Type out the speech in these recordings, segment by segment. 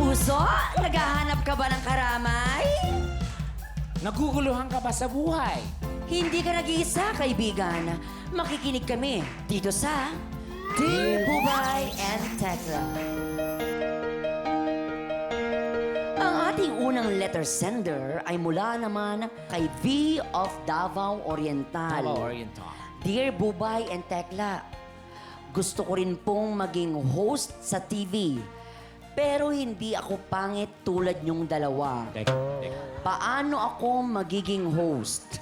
kapuso, naghahanap ka ba ng karamay? Naguguluhan ka ba sa buhay? Hindi ka nag-iisa, kaibigan. Makikinig kami dito sa Dear Bubay and Tekla. Ang ating unang letter sender ay mula naman kay V of Davao Oriental. Davao Oriental. Dear Bubay and Tekla, gusto ko rin pong maging host sa TV. Pero hindi ako pangit tulad niyong dalawa. Teka. Paano ako magiging host?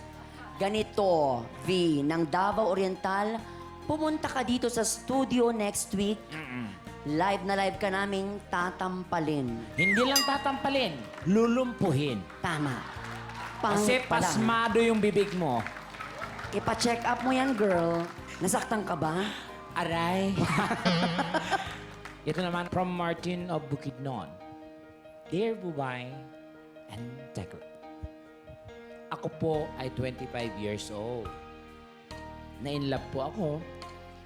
Ganito, V, ng Davao Oriental, pumunta ka dito sa studio next week. Live na live ka naming tatampalin. Hindi lang tatampalin, lulumpuhin. Tama. Kasi Pangit pala. pasmado yung bibig mo. Ipa-check up mo yan, girl. Nasaktan ka ba? Aray. Ito naman from Martin of Bukidnon. Dear Bubay and Tekla. Ako po ay 25 years old. Na-inlove po ako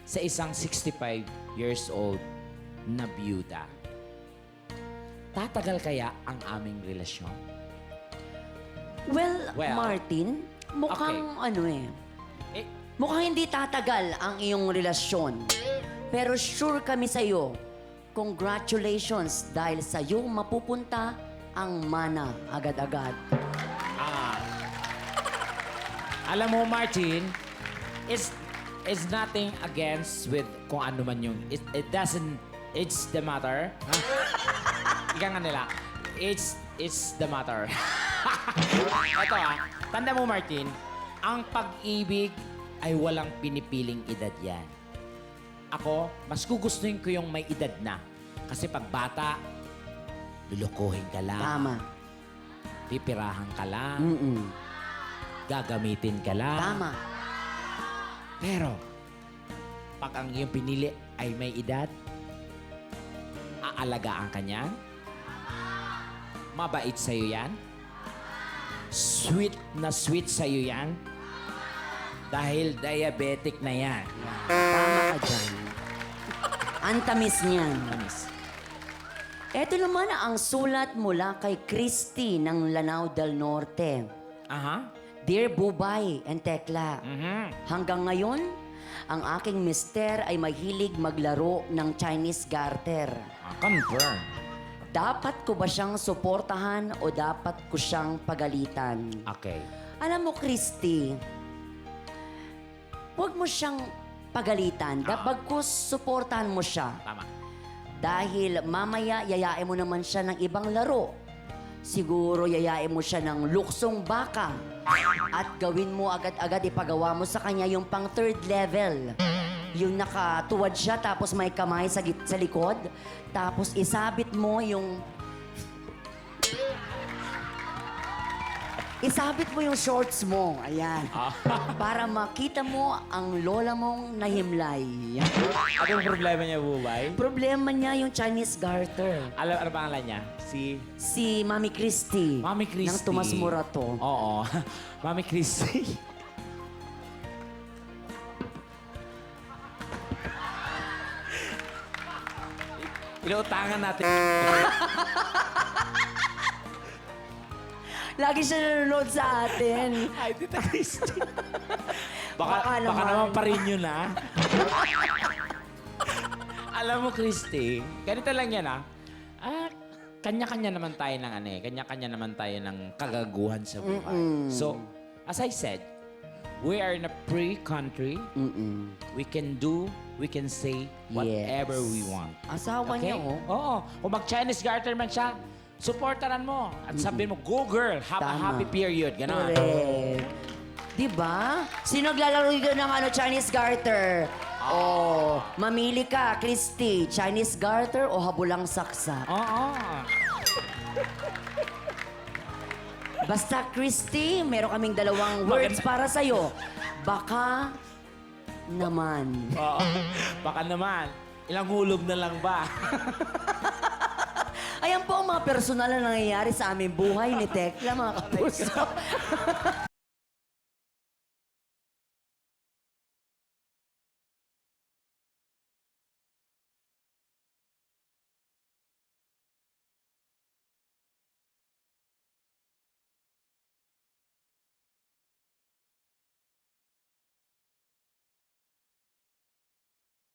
sa isang 65 years old na byuda. Tatagal kaya ang aming relasyon? Well, Well, Martin, mukhang ano eh. Eh, Mukhang hindi tatagal ang iyong relasyon. Pero sure kami sa'yo. Congratulations dahil sa'yo mapupunta ang mana agad-agad. alam mo, Martin, it's nothing against with kung ano man yung... It doesn't... It's the matter. Ika nga nila. It's the matter. Ito tanda mo, Martin, ang pag-ibig ay walang pinipiling edad yan. Ako, mas gugustuhin ko yung may edad na. Kasi pag bata, lulukuhin ka lang. Tama. Pipirahan ka lang. Mm-mm. Gagamitin ka lang. Tama. Pero, pag ang iyong pinili ay may edad, aalagaan ka niyan, mabait sa'yo yan, sweet na sweet sa'yo yan, dahil diabetic na yan. Tama ka dyan. Ang tamis niyan. Amis. Ito naman ang sulat mula kay Christy ng Lanao del Norte. Aha. Dear Bubay and Tekla, Mhm. hanggang ngayon, ang aking mister ay mahilig maglaro ng Chinese garter. Confirm. Dapat ko ba siyang suportahan o dapat ko siyang pagalitan? Okay. Alam mo, Christy, huwag mo siyang pagalitan. Bagkus suportahan mo siya. Tama. Dahil mamaya yayain mo naman siya ng ibang laro. Siguro yayain mo siya ng luksong baka. At gawin mo agad-agad, ipagawa mo sa kanya yung pang third level. Yung nakatuwad siya, tapos may kamay sa likod. Tapos isabit mo yung... Isabit mo yung shorts mo. Ayan. Para makita mo ang lola mong nahimlay. Anong problema niya, Bubay? Problema niya yung Chinese garter. Ano pangalan niya? Si Mami Christy. Mami Christy. Ng Tomas Morato. Oo. Mami Christy. Inuutangan natin. Lagi siya nanonood sa atin. Ay, Tita Christy. Baka baka naman. naman pa rin yun, ha? Alam mo, Christy, ganito lang yan, ha? Kanya-kanya naman tayo ng kanya-kanya naman tayo ng kagaguhan sa buhay. So, as I said, we are in a free country. We can do, we can say whatever we want. Asawa Okay? niya, oh. Oo. Kung mag-Chinese garter man siya, supportaran mo. At sabihin mo, go girl, have a Tama. happy period. Ganon. Correct. Diba? Sino naglalaro dito ng Chinese garter? Oh, mamili ka, Christy. Chinese garter o habulang saksa? Oo. Basta, Christy, meron kaming dalawang words para sa'yo. Baka naman. Oo. Baka naman. Ilang hulog na lang ba? Ayan po ang mga personal na nangyayari sa aming buhay ni Tekla, mga kapuso.